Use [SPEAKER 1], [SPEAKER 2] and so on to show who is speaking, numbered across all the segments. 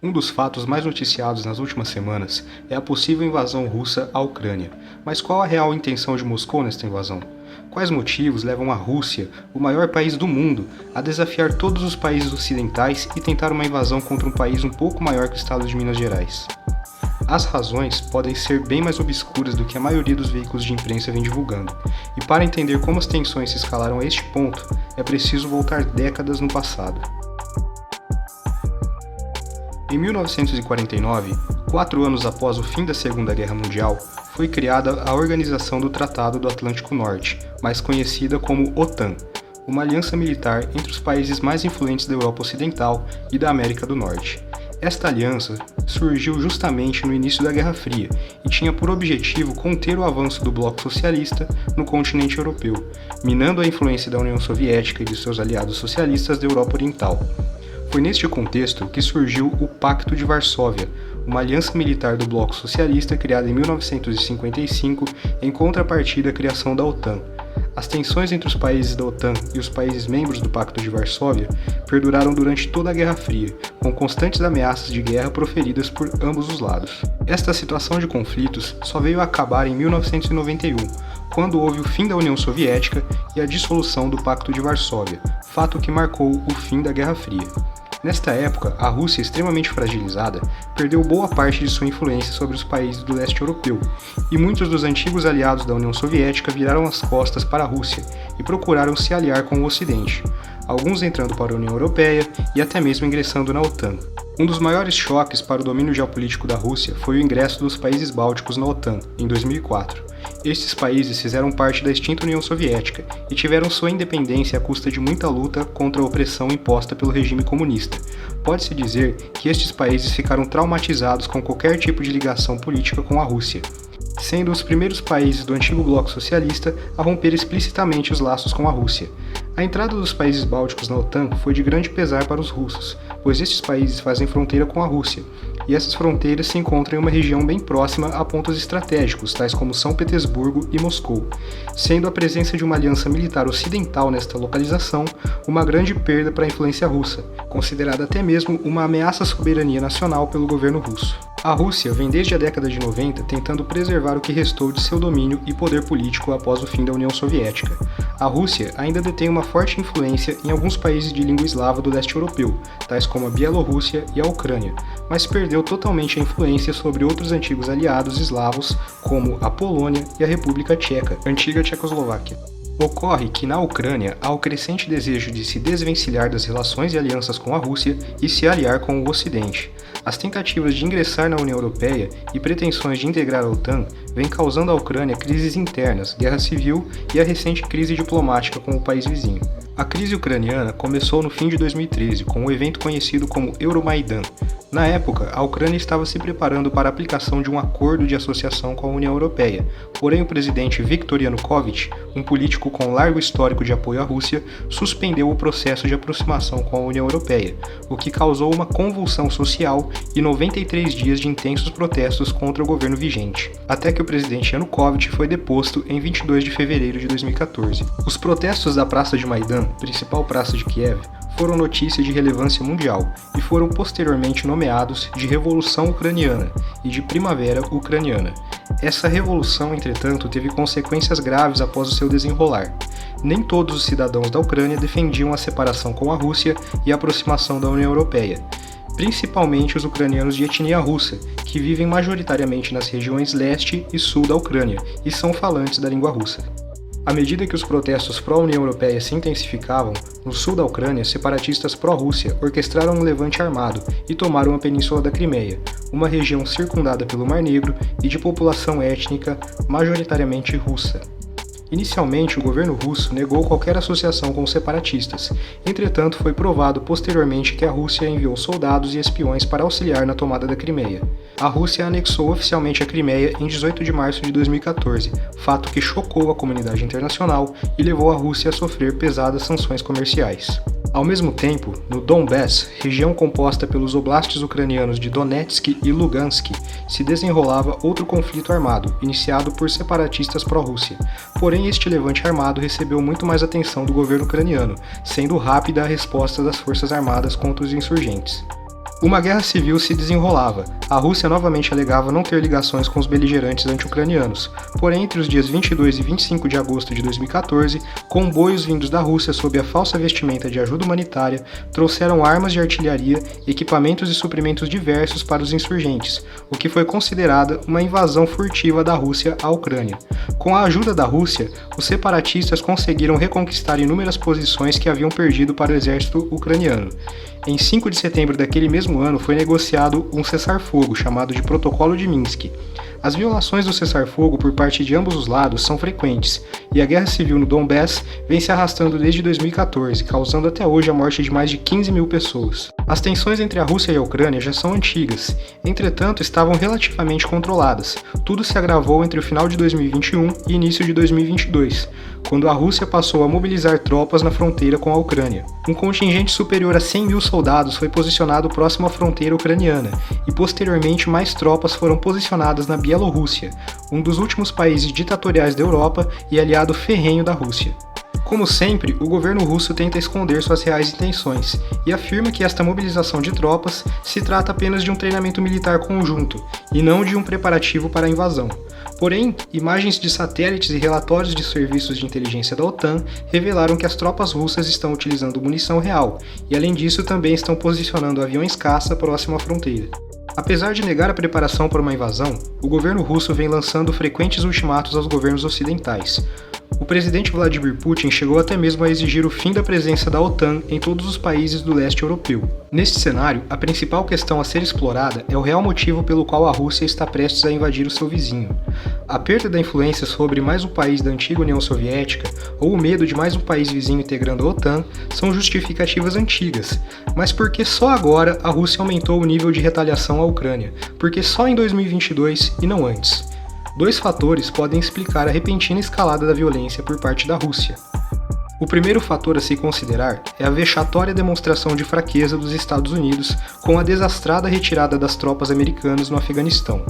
[SPEAKER 1] Um dos fatos mais noticiados nas últimas semanas é a possível invasão russa à Ucrânia. Mas qual a real intenção de Moscou nesta invasão? Quais motivos levam a Rússia, o maior país do mundo, a desafiar todos os países ocidentais e tentar uma invasão contra um país um pouco maior que o estado de Minas Gerais? As razões podem ser bem mais obscuras do que a maioria dos veículos de imprensa vem divulgando. E para entender como as tensões se escalaram a este ponto, é preciso voltar décadas no passado. Em 1949, 4 anos após o fim da Segunda Guerra Mundial, foi criada a Organização do Tratado do Atlântico Norte, mais conhecida como OTAN, uma aliança militar entre os países mais influentes da Europa Ocidental e da América do Norte. Esta aliança surgiu justamente no início da Guerra Fria e tinha por objetivo conter o avanço do bloco socialista no continente europeu, minando a influência da União Soviética e de seus aliados socialistas da Europa Oriental. Foi neste contexto que surgiu o Pacto de Varsóvia, uma aliança militar do bloco socialista criada em 1955 em contrapartida à criação da OTAN. As tensões entre os países da OTAN e os países membros do Pacto de Varsóvia perduraram durante toda a Guerra Fria, com constantes ameaças de guerra proferidas por ambos os lados. Esta situação de conflitos só veio a acabar em 1991, quando houve o fim da União Soviética e a dissolução do Pacto de Varsóvia, fato que marcou o fim da Guerra Fria. Nesta época, a Rússia, extremamente fragilizada, perdeu boa parte de sua influência sobre os países do leste europeu, e muitos dos antigos aliados da União Soviética viraram as costas para a Rússia e procuraram se aliar com o Ocidente, alguns entrando para a União Europeia e até mesmo ingressando na OTAN. Um dos maiores choques para o domínio geopolítico da Rússia foi o ingresso dos países bálticos na OTAN, em 2004. Estes países fizeram parte da extinta União Soviética e tiveram sua independência à custa de muita luta contra a opressão imposta pelo regime comunista. Pode-se dizer que estes países ficaram traumatizados com qualquer tipo de ligação política com a Rússia, sendo os primeiros países do antigo bloco socialista a romper explicitamente os laços com a Rússia. A entrada dos países bálticos na OTAN foi de grande pesar para os russos, pois estes países fazem fronteira com a Rússia, e essas fronteiras se encontram em uma região bem próxima a pontos estratégicos, tais como São Petersburgo e Moscou, sendo a presença de uma aliança militar ocidental nesta localização uma grande perda para a influência russa, considerada até mesmo uma ameaça à soberania nacional pelo governo russo. A Rússia vem desde a década de 90 tentando preservar o que restou de seu domínio e poder político após o fim da União Soviética. A Rússia ainda detém uma forte influência em alguns países de língua eslava do leste europeu, tais como a Bielorrússia e a Ucrânia, mas perdeu totalmente a influência sobre outros antigos aliados eslavos, como a Polônia e a República Tcheca, antiga Tchecoslováquia. Ocorre que na Ucrânia há o crescente desejo de se desvencilhar das relações e alianças com a Rússia e se aliar com o Ocidente. As tentativas de ingressar na União Europeia e pretensões de integrar a OTAN vêm causando à Ucrânia crises internas, guerra civil e a recente crise diplomática com o país vizinho. A crise ucraniana começou no fim de 2013 com um evento conhecido como Euromaidan. Na época, a Ucrânia estava se preparando para a aplicação de um acordo de associação com a União Europeia, porém o presidente Viktor Yanukovych, um político com largo histórico de apoio à Rússia, suspendeu o processo de aproximação com a União Europeia, o que causou uma convulsão social e 93 dias de intensos protestos contra o governo vigente, até que o presidente Yanukovych foi deposto em 22 de fevereiro de 2014. Os protestos da Praça de Maidan, principal praça de Kiev, foram notícia de relevância mundial e foram posteriormente nomeados de Revolução Ucraniana e de Primavera Ucraniana. Essa revolução, entretanto, teve consequências graves após o seu desenrolar. Nem todos os cidadãos da Ucrânia defendiam a separação com a Rússia e a aproximação da União Europeia, principalmente os ucranianos de etnia russa, que vivem majoritariamente nas regiões leste e sul da Ucrânia e são falantes da língua russa. À medida que os protestos pró-União Europeia se intensificavam, no sul da Ucrânia, separatistas pró-Rússia orquestraram um levante armado e tomaram a península da Crimeia, uma região circundada pelo Mar Negro e de população étnica majoritariamente russa. Inicialmente, o governo russo negou qualquer associação com os separatistas, entretanto foi provado posteriormente que a Rússia enviou soldados e espiões para auxiliar na tomada da Crimeia. A Rússia anexou oficialmente a Crimeia em 18 de março de 2014, fato que chocou a comunidade internacional e levou a Rússia a sofrer pesadas sanções comerciais. Ao mesmo tempo, no Donbass, região composta pelos oblastes ucranianos de Donetsk e Lugansk, se desenrolava outro conflito armado, iniciado por separatistas pró-Rússia. Porém, este levante armado recebeu muito mais atenção do governo ucraniano, sendo rápida a resposta das forças armadas contra os insurgentes. Uma guerra civil se desenrolava. A Rússia novamente alegava não ter ligações com os beligerantes anti-ucranianos, porém entre os dias 22 e 25 de agosto de 2014, comboios vindos da Rússia sob a falsa vestimenta de ajuda humanitária trouxeram armas de artilharia, equipamentos e suprimentos diversos para os insurgentes, o que foi considerada uma invasão furtiva da Rússia à Ucrânia. Com a ajuda da Rússia, os separatistas conseguiram reconquistar inúmeras posições que haviam perdido para o exército ucraniano. Em 5 de setembro daquele mesmo ano foi negociado um cessar-fogo chamado de Protocolo de Minsk. As violações do cessar-fogo por parte de ambos os lados são frequentes, e a guerra civil no Donbass vem se arrastando desde 2014, causando até hoje a morte de mais de 15 mil pessoas. As tensões entre a Rússia e a Ucrânia já são antigas, entretanto estavam relativamente controladas. Tudo se agravou entre o final de 2021 e início de 2022, quando a Rússia passou a mobilizar tropas na fronteira com a Ucrânia. Um contingente superior a 100 mil soldados foi posicionado próximo à fronteira ucraniana, e posteriormente mais tropas foram posicionadas na Bielorrússia, um dos últimos países ditatoriais da Europa e aliado ferrenho da Rússia. Como sempre, o governo russo tenta esconder suas reais intenções e afirma que esta mobilização de tropas se trata apenas de um treinamento militar conjunto e não de um preparativo para a invasão. Porém, imagens de satélites e relatórios de serviços de inteligência da OTAN revelaram que as tropas russas estão utilizando munição real e, além disso, também estão posicionando aviões caça próximo à fronteira. Apesar de negar a preparação para uma invasão, o governo russo vem lançando frequentes ultimatos aos governos ocidentais. O presidente Vladimir Putin chegou até mesmo a exigir o fim da presença da OTAN em todos os países do leste europeu. Neste cenário, a principal questão a ser explorada é o real motivo pelo qual a Rússia está prestes a invadir o seu vizinho. A perda da influência sobre mais um país da antiga União Soviética ou o medo de mais um país vizinho integrando a OTAN são justificativas antigas. Mas por que só agora a Rússia aumentou o nível de retaliação à Ucrânia? Por que só em 2022 e não antes? Dois fatores podem explicar a repentina escalada da violência por parte da Rússia. O primeiro fator a se considerar é a vexatória demonstração de fraqueza dos Estados Unidos com a desastrada retirada das tropas americanas no Afeganistão.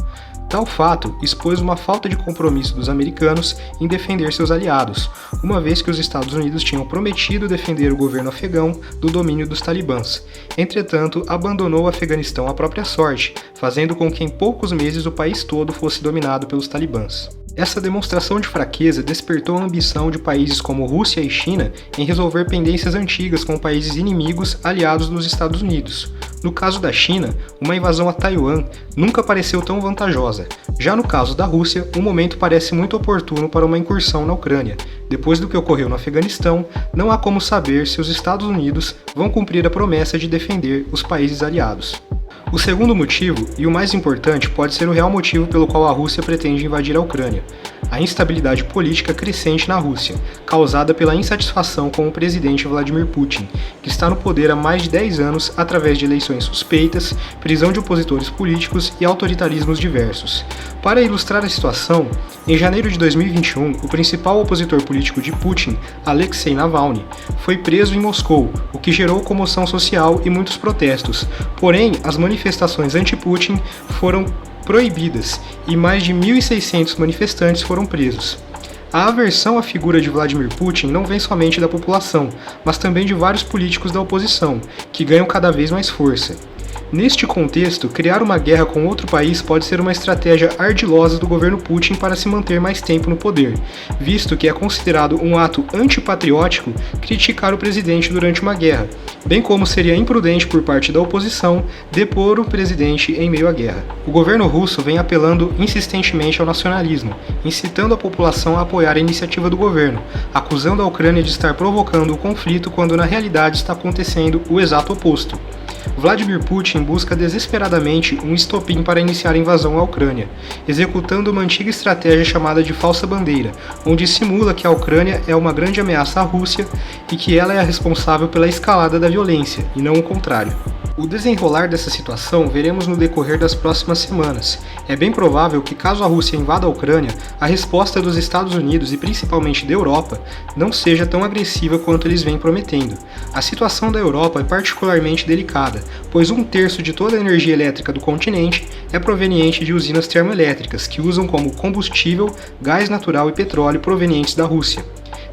[SPEAKER 1] Tal fato expôs uma falta de compromisso dos americanos em defender seus aliados, uma vez que os Estados Unidos tinham prometido defender o governo afegão do domínio dos talibãs. Entretanto, abandonou o Afeganistão à própria sorte, fazendo com que em poucos meses o país todo fosse dominado pelos talibãs. Essa demonstração de fraqueza despertou a ambição de países como Rússia e China em resolver pendências antigas com países inimigos aliados dos Estados Unidos. No caso da China, uma invasão a Taiwan nunca pareceu tão vantajosa. Já no caso da Rússia, o momento parece muito oportuno para uma incursão na Ucrânia. Depois do que ocorreu no Afeganistão, não há como saber se os Estados Unidos vão cumprir a promessa de defender os países aliados. O segundo motivo, e o mais importante, pode ser o real motivo pelo qual a Rússia pretende invadir a Ucrânia: a instabilidade política crescente na Rússia, causada pela insatisfação com o presidente Vladimir Putin, que está no poder há mais de 10 anos através de eleições suspeitas, prisão de opositores políticos e autoritarismos diversos. Para ilustrar a situação, em janeiro de 2021, o principal opositor político de Putin, Alexei Navalny, foi preso em Moscou, o que gerou comoção social e muitos protestos. Porém, as manifestações anti-Putin foram proibidas e mais de 1.600 manifestantes foram presos. A aversão à figura de Vladimir Putin não vem somente da população, mas também de vários políticos da oposição, que ganham cada vez mais força. Neste contexto, criar uma guerra com outro país pode ser uma estratégia ardilosa do governo Putin para se manter mais tempo no poder, visto que é considerado um ato antipatriótico criticar o presidente durante uma guerra, bem como seria imprudente por parte da oposição depor o presidente em meio à guerra. O governo russo vem apelando insistentemente ao nacionalismo, incitando a população a apoiar a iniciativa do governo, acusando a Ucrânia de estar provocando o conflito quando na realidade está acontecendo o exato oposto. Vladimir Putin busca desesperadamente um estopim para iniciar a invasão à Ucrânia, executando uma antiga estratégia chamada de falsa bandeira, onde simula que a Ucrânia é uma grande ameaça à Rússia e que ela é a responsável pela escalada da violência, e não o contrário. O desenrolar dessa situação veremos no decorrer das próximas semanas. É bem provável que, caso a Rússia invada a Ucrânia, a resposta dos Estados Unidos e principalmente da Europa não seja tão agressiva quanto eles vêm prometendo. A situação da Europa é particularmente delicada, pois 1/3 de toda a energia elétrica do continente é proveniente de usinas termoelétricas, que usam como combustível gás natural e petróleo provenientes da Rússia.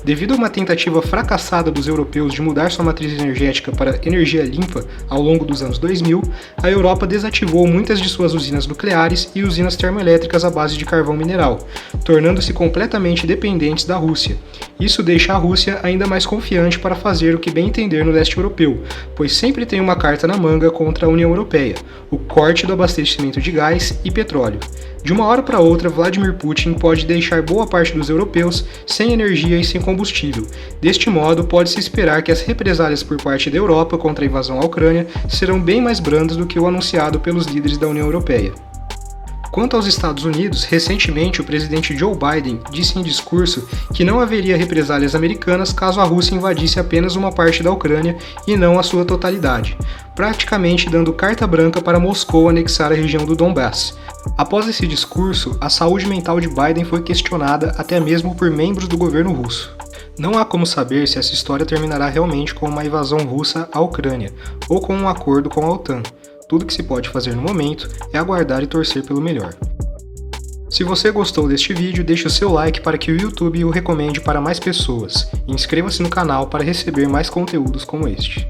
[SPEAKER 1] Devido a uma tentativa fracassada dos europeus de mudar sua matriz energética para energia limpa ao longo dos anos 2000, a Europa desativou muitas de suas usinas nucleares e usinas termoelétricas à base de carvão mineral, tornando-se completamente dependentes da Rússia. Isso deixa a Rússia ainda mais confiante para fazer o que bem entender no leste europeu, pois sempre tem uma carta na manga contra a União Europeia: o corte do abastecimento de gás e petróleo. De uma hora para outra, Vladimir Putin pode deixar boa parte dos europeus sem energia e sem combustível. Deste modo, pode-se esperar que as represálias por parte da Europa contra a invasão à Ucrânia serão bem mais brandas do que o anunciado pelos líderes da União Europeia. Quanto aos Estados Unidos, recentemente o presidente Joe Biden disse em discurso que não haveria represálias americanas caso a Rússia invadisse apenas uma parte da Ucrânia e não a sua totalidade, praticamente dando carta branca para Moscou anexar a região do Donbass. Após esse discurso, a saúde mental de Biden foi questionada até mesmo por membros do governo russo. Não há como saber se essa história terminará realmente com uma invasão russa à Ucrânia ou com um acordo com a OTAN. Tudo que se pode fazer no momento é aguardar e torcer pelo melhor. Se você gostou deste vídeo, deixe o seu like para que o YouTube o recomende para mais pessoas e inscreva-se no canal para receber mais conteúdos como este.